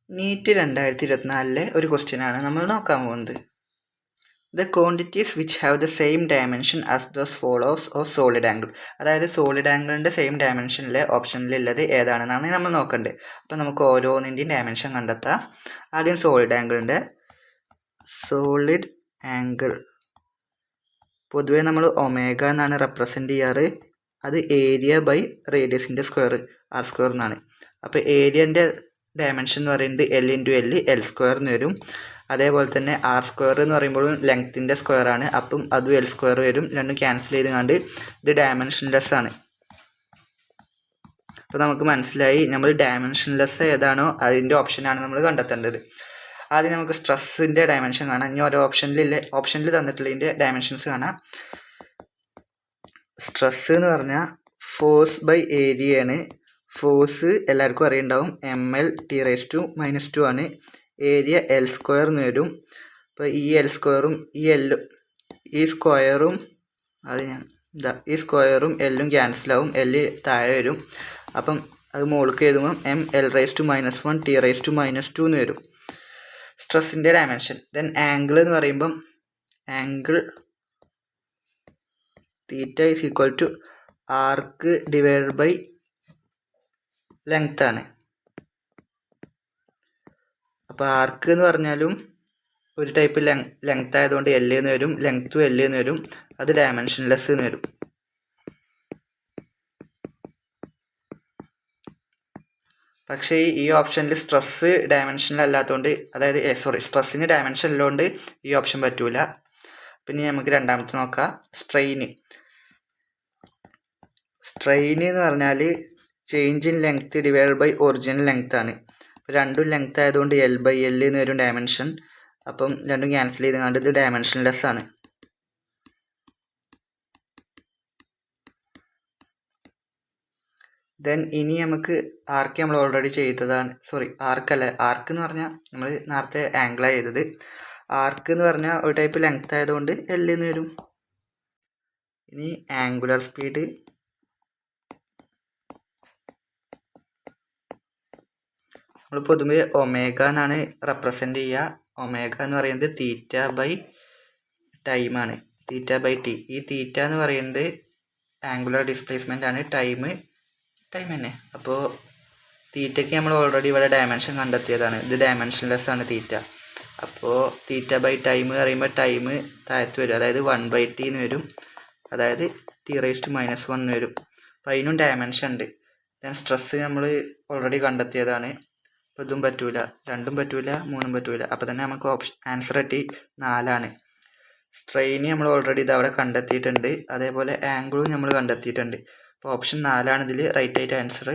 NEET 2024 ഒരു ക്വസ്റ്റ്യനാണ് നമ്മൾ നോക്കാൻ പോകുന്നത്. The quantities which have the same dimension as those follows of solid angle. അതായത് സോളിഡ് ആംഗിളിൻ്റെ സെയിം ഡയമെൻഷനിലെ ഓപ്ഷനിലുള്ളത് ഏതാണെന്നാണ് നമ്മൾ നോക്കേണ്ടത്. അപ്പോൾ നമുക്ക് ഓരോന്നിൻ്റെയും ഡയമെൻഷൻ കണ്ടെത്താം. ആദ്യം സോളിഡ് ആംഗിൾ പൊതുവേ നമ്മൾ ഒമേഗ എന്നാണ് റെപ്രസെൻ്റ് ചെയ്യാറ്. അത് ഏരിയ ബൈ റേഡിയസിൻ്റെ സ്ക്വയർ r² എന്നാണ്. അപ്പോൾ ഏരിയൻ്റെ ഡയമെൻഷൻ എന്ന് പറയുന്നത് L എന്ന് വരും. അതേപോലെ തന്നെ r² എന്ന് പറയുമ്പോഴും ലെങ്ത്തിൻ്റെ സ്ക്വയർ ആണ്. അപ്പം അതും L² വരും. രണ്ടും ക്യാൻസൽ ചെയ്ത് കണ്ട് ഇത് ഡയമെൻഷൻലെസ് ആണ്. അപ്പോൾ നമുക്ക് മനസ്സിലായി നമ്മൾ ഡയമെൻഷൻലെസ് ഏതാണോ അതിൻ്റെ ഓപ്ഷനാണ് നമ്മൾ കണ്ടെത്തേണ്ടത്. ആദ്യം നമുക്ക് സ്ട്രെസ്സിൻ്റെ ഡയമെൻഷൻ കാണാം. ഇനി ഓരോ ഓപ്ഷനിൽ തന്നിട്ടുള്ളതിൻ്റെ ഡയമെൻഷൻസ് കാണാം. സ്ട്രെസ് എന്ന് പറഞ്ഞാൽ ഫോഴ്സ് ബൈ ഏരിയ ആണ്. ഫോഴ്സ് എല്ലാവർക്കും അറിയുണ്ടാവും, mL(T⁻²) ആണ്. ഏരിയ L² എന്ന് വരും. അപ്പോൾ ഈ L² ഈ സ്ക്വയറും എല്ലും ക്യാൻസലാവും. എല്ല് താഴെ വരും. അപ്പം അത് മുകളിലേക്ക് എഴുതുമ്പം mL⁻⁻1 T⁻²) എന്ന് വരും സ്ട്രെസ്സിൻ്റെ ഡയമെൻഷൻ. ദെൻ ആംഗിൾ എന്ന് പറയുമ്പം angle theta is equal to arc divided by length ആണ്. അപ്പോൾ ആർക്ക് എന്ന് പറഞ്ഞാലും ഒരു ടൈപ്പ് ലെങ്ത് ആയതുകൊണ്ട് L എന്ന് വരും, ലെങ്ത്തും L എന്ന് വരും. അത് ഡയമെൻഷൻലെസ് എന്ന് വരും. പക്ഷേ ഈ ഓപ്ഷനിൽ സ്ട്രെസ് ഡയമെൻഷനിൽ അല്ലാത്തതുകൊണ്ട്, അതായത് സ്ട്രെസ്സിന് ഡയമെൻഷൻ ഉള്ളതുകൊണ്ട് ഈ ഓപ്ഷൻ പറ്റൂല. പിന്നെ നമുക്ക് രണ്ടാമത്തെ നോക്കാം. സ്ട്രെയിൻ എന്ന് പറഞ്ഞാൽ change in length divide by original length ആണ്. അപ്പോൾ രണ്ടും ലെങ്ത് ആയതുകൊണ്ട് L/L എന്ന് വരും ഡയമെൻഷൻ. അപ്പം രണ്ടും ക്യാൻസൽ ചെയ്ത് കണ്ട് ഇത് ഡയമെൻഷൻലെസ് ആണ്. ദെൻ ഇനി നമുക്ക് ആർക്ക് നമ്മൾ ഓൾറെഡി ചെയ്തതാണ്. ആർക്ക് എന്ന് പറഞ്ഞാൽ നമ്മൾ നേരത്തെ ആംഗിളാണ് ചെയ്തത്. ആർക്ക് എന്ന് പറഞ്ഞാൽ ഒരു ടൈപ്പ് ലെങ്ത് ആയതുകൊണ്ട് L എന്ന് വരും. ഇനി ആംഗുലർ സ്പീഡ്. നമ്മൾ പൊതുവെ ഒമേഗ എന്നാണ് റെപ്രസെൻ്റ് ചെയ്യുക. ഒമേഗ എന്ന് പറയുന്നത് തീറ്റ ബൈ ടൈമാണ്. T. ഈ തീറ്റ എന്ന് പറയുന്നത് ആംഗുലർ ഡിസ്പ്ലേസ്മെൻ്റ് ആണ്. ടൈം തന്നെ. അപ്പോൾ തീറ്റയ്ക്ക് നമ്മൾ ഓൾറെഡി ഇവിടെ ഡയമെൻഷൻ കണ്ടെത്തിയതാണ്. ഇത് ഡയമെൻഷൻലെസ് ആണ് തീറ്റ. അപ്പോൾ തീറ്റ ബൈ ടൈം പറയുമ്പോൾ ടൈം താഴത്ത് വരും, അതായത് 1/T എന്ന് വരും, അതായത് T⁻⁻1 എന്ന് വരും. അപ്പോൾ അതിനും ഡയമെൻഷൻ ഉണ്ട്. ദെൻ സ്ട്രെസ് നമ്മൾ ഓൾറെഡി കണ്ടെത്തിയതാണ്. അപ്പോൾ ഇതും പറ്റൂല, രണ്ടും പറ്റൂല, മൂന്നും പറ്റൂല. അപ്പോൾ തന്നെ നമുക്ക് ആൻസർ എത്തി 4 ആണ്. സ്ട്രെയിന് നമ്മൾ ഓൾറെഡി ഇത് അവിടെ കണ്ടെത്തിയിട്ടുണ്ട്. അതേപോലെ ആംഗിളും നമ്മൾ കണ്ടെത്തിയിട്ടുണ്ട്. അപ്പോൾ ഓപ്ഷൻ 4 ആണ് ഇതിൽ റൈറ്റ് ആയിട്ട് ആൻസർ.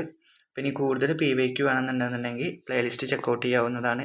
പിന്നെ കൂടുതൽ PYQ വേണമെന്നുണ്ടെന്നുണ്ടെങ്കിൽ പ്ലേലിസ്റ്റ് ചെക്കൗട്ട് ചെയ്യാവുന്നതാണ്.